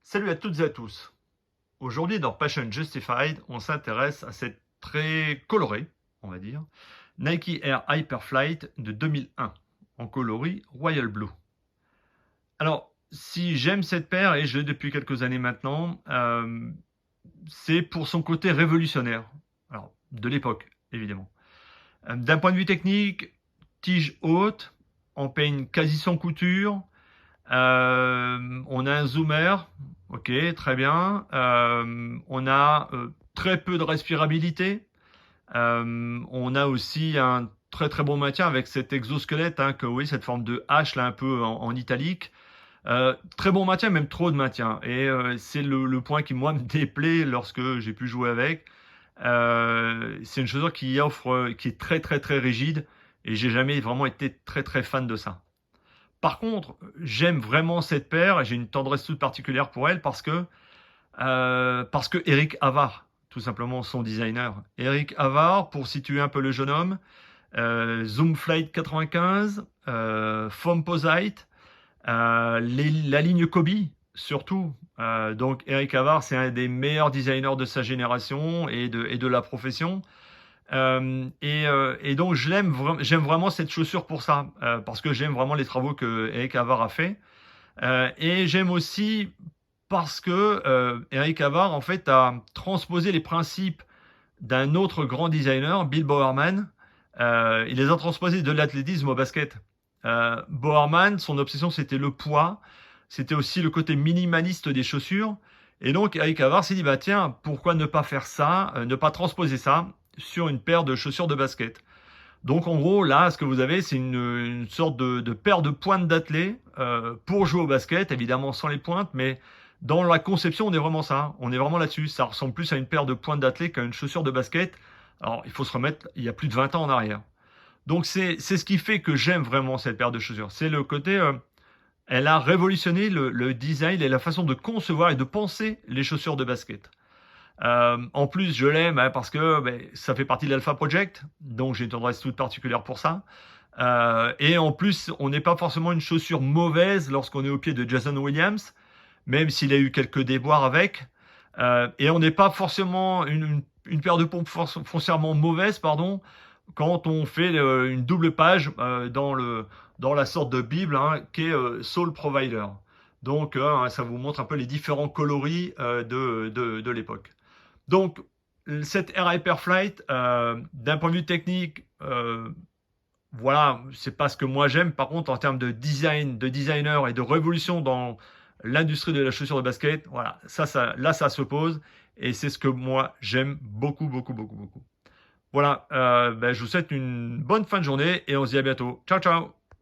Salut à toutes et à tous. Aujourd'hui, dans Passion Justified, on s'intéresse à cette très colorée, on va dire, Nike Air Hyperflight de 2001, en coloris Royal Blue. Alors, si j'aime cette paire, et je l'ai depuis quelques années maintenant, c'est pour son côté révolutionnaire. Alors, de l'époque, évidemment. D'un point de vue technique, tige haute, on peigne quasi sans couture, on a un zoomer, ok, très bien. On a très peu de respirabilité. On a aussi un très très bon maintien avec cet exosquelette, hein, que oui, cette forme de hache là un peu en italique. Très bon maintien, même trop de maintien. Et c'est le point qui moi me déplaît lorsque j'ai pu jouer avec. C'est une chaussure qui offre, qui est très très très rigide, et j'ai jamais vraiment été très très fan de ça. Par contre, j'aime vraiment cette paire et j'ai une tendresse toute particulière pour elle parce que Eric Havard, tout simplement son designer. Eric Havard, pour situer un peu le jeune homme, Zoom Flight 95, Foamposite, la ligne Kobe surtout. Donc Eric Havard, c'est un des meilleurs designers de sa génération et de la profession. Et donc j'aime vraiment cette chaussure pour ça, parce que j'aime vraiment les travaux que Eric Havard a fait. Et j'aime aussi parce que Eric Havard en fait a transposé les principes d'un autre grand designer, Bill Bowerman. Il les a transposés de l'athlétisme au basket. Bowerman, son obsession c'était le poids, c'était aussi le côté minimaliste des chaussures. Et donc Eric Havard s'est dit bah tiens, pourquoi ne pas faire ça, ne pas transposer ça sur une paire de chaussures de basket. Donc en gros, là, ce que vous avez, c'est une sorte de paire de pointes d'athlée pour jouer au basket, évidemment sans les pointes, mais dans la conception, on est vraiment ça. On est vraiment là-dessus. Ça ressemble plus à une paire de pointes d'athlée qu'à une chaussure de basket. Alors, il faut se remettre, il y a plus de 20 ans en arrière. Donc c'est ce qui fait que j'aime vraiment cette paire de chaussures. C'est le côté, elle a révolutionné le design et la façon de concevoir et de penser les chaussures de basket. En plus, je l'aime hein, parce que ben, ça fait partie de l'Alpha Project, donc j'ai une tendresse toute particulière pour ça. Et en plus, on n'est pas forcément une chaussure mauvaise lorsqu'on est au pied de Jason Williams, même s'il a eu quelques déboires avec. Et on n'est pas forcément une paire de pompes foncièrement mauvaise, pardon, quand on fait une double page dans la sorte de Bible hein, qu'est Soul Provider. Donc, ça vous montre un peu les différents coloris de l'époque. Donc, cette Air Hyperflight, d'un point de vue technique, voilà, c'est pas ce que moi j'aime. Par contre, en termes de design, de designer et de révolution dans l'industrie de la chaussure de basket, voilà, là, ça se pose. Et c'est ce que moi j'aime beaucoup, beaucoup, beaucoup, beaucoup. Voilà, ben, je vous souhaite une bonne fin de journée et on se dit à bientôt. Ciao, ciao!